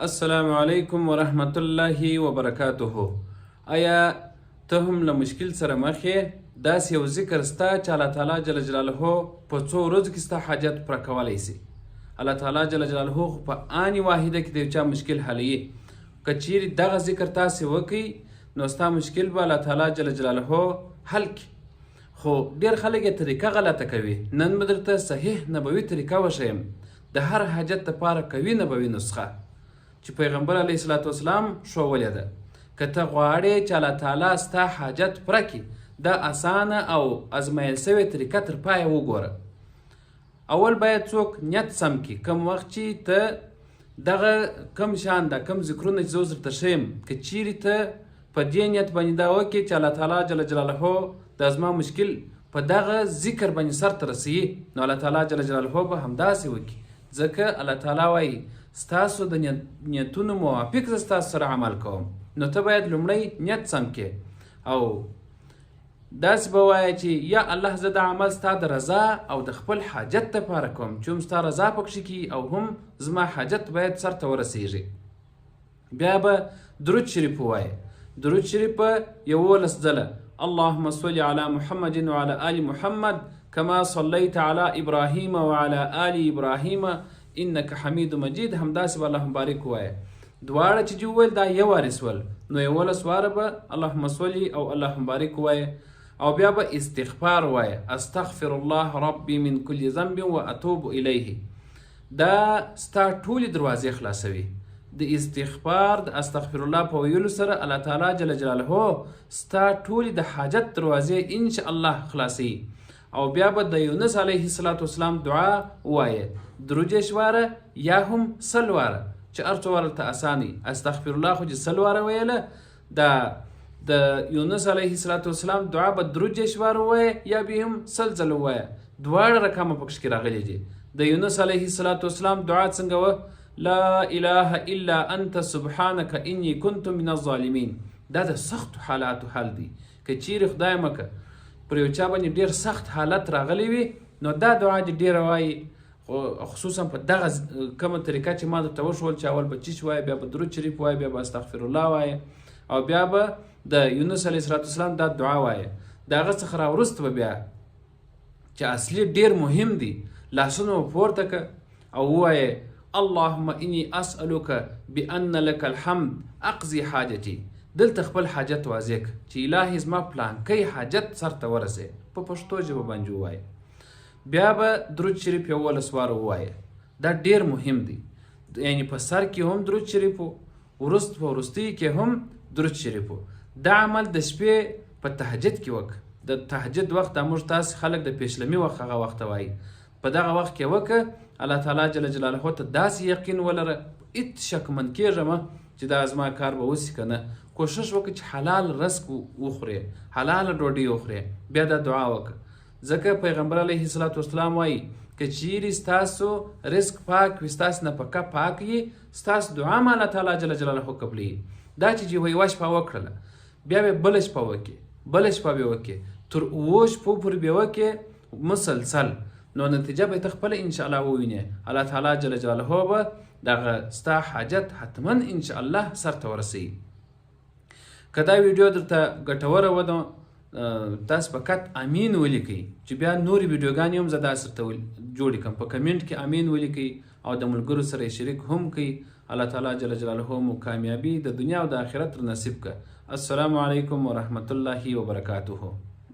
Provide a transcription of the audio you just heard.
السلام علیکم ورحمت الله وبرکاته. آیا ته هم له مشکل سره مخ یې؟ داسې یو ذکر سته چې الله تعالی جل جلاله په څو ورځو کې ستا حاجت پوره کولی سي. الله تعالی جل جلاله خو په آن واحده کې د یو چا مشکل حلوي. که چیرې دغه ذکر تاسې وکړئ نو ستا مشکل به الله تعالی جل جلاله حل کړي. خو ډېر خلک یې طریقه غلطه کوي. نن به درته صحیح نبوي طریقه وښیم د هر حاجت دپاره قوي نبوي نسخه چې پیغمبر علیه الصلاة والسلام ښوولې ده. که ته غواړې چې الله تعالی ستا حاجت پوره کړي دا اسانه او ازمایل سوې طریقه تر پایه وګوره. اول باید څوک نیت سم کړي. کوم وخت چې ته دغه کم شان ده کم ذکرونه چې زه اوس درته ښیم که چیرې ته په دې نیت باندې دا وکړې چې الله تعالی جل جلاله دا زما مشکل په دغه ذکر باندې سرته رسوي نو الله تعالی جل جلاله به همداسې وکړي. ځکه الله تعالی وایي ستاسو د نیتونو موافق زه ستاسو سره عمل کوم. نو ته باید لومړی نیت سم کړې او داسې به وایه چې یا الله زه دا عمل ستا د رضا او د خپل حاجت دپاره کوم چې هم ستا رضا پکښې کړي او هم زما حاجت باید سرته ورسیږي. بیا به درود شریف ووایه. درود شریف په 11 ځله اللهم صل علی محمد وعلى آل محمد كما صليت على ابراهیم وعلى آل ابراهیم انک حمید مجید همداسې به اللهم بارک ووایه. دواړه چې وویل دا یو وارې سول نو 11 واره به اللهم صل او اللهم بارک ووایه او بیا به استغفار ووایه. استغفر الله ربي من كل ذنب واتوب الیه. دا ستا ټولې دروازې خلاصوي. د استغفار د استغفر الله په ویلو سره الله تعالی جل جلاله ستا ټولې د حاجت دروازې انشاء الله خلاصوي. او بیا به د یونس علیه السلام دعا ووایه. دروجش واره یا هم سل واره چې هر څو واره ته اساني. استغفر الله خو چې سل واره ویله د یونس علیه السلام دعا به دروجش واره ووایه یا به هم سل ځله ووایه. دواړه رقمه پکښې کې راغلي دي. د یونس علیه السلام دعا څنګه وه؟ لا اله الا انت سبحانك اني كنت من الظالمین. دا د سختو حالاتو حل دی. که چیرې خدای مکه پر یو چا باندې ډېر سخت حالت راغلی وي نو دا دعا دې ډېره وایي. خصوصا په دغه کومه طریقه چې ما درته وښول چې اول به چیچ وایه بیا به درود شریف وایه بیا به استغفر الله وایه او بیا به د یونس علیه السلام دا دعا وایه. د هغه څخه راوروسته به بیا چې اصلي ډېر مهم دي لاسونه به پورته که او ووایه اللهم اني اسألك بان لك الحمد اقضي حاجتي. دلته خپل حاجت واضح چې الهي زما پلانکی حاجت سرته ورسې په پښتو ژبه باندې ووایه. بیا به درود شریف 11 واره ووایه. دا ډېر مهم دی. یعنی په سر کې هم درود شریف وروست په وروستۍ کې هم درود شریف. دا عمل د شپې په تهجد کې وکړه. د تهجد وخت دا موږ تاسې خلک د پیشلمي وخت هغه وخت وایي. په دغه وخت کې وکړه الله تعالی جل جلاله ته داسې یقین ولره هېڅ شکمن کېږم چې دا زما کار به وسي که نه. کوشش وکړه چې حلال رزق وخورې حلاله ډوډۍ وخورې. بیا دا دعا وکړه. ځکه پیغمبر علیه السلام وایي که چیرې ستاسو رزق پاک وي ستاسو نفقه پاک وي ستاسو دعا م الله تعالی جل جلاله قبلوي. دا چې یوه شپه وکړله بیا به بله شپه وکړې بله شپه به وکړې تر 7 شپو پورې به وکړې مسلسل نو نتیجه به ته خپله انشاءالله ووینې. الله تعالی جل جلاله به دغه ستا حاجت حتما انشاءالله سرته ورسوي. که دا ویډیو درته ګټوره وه تاسو فقط امین ولیکئ چې بیا نورې ویډیوګانې هم زه داسې درته جوړې کړم. په کمنټ کې امین ولیکئ او د ملګرو سره یې شریک هم کړئ. الله تعالی جل جلاله مو کامیابي د دنیا او د آخرت نصیب کړه. السلام علیکم ورحمت الله وبرکاته.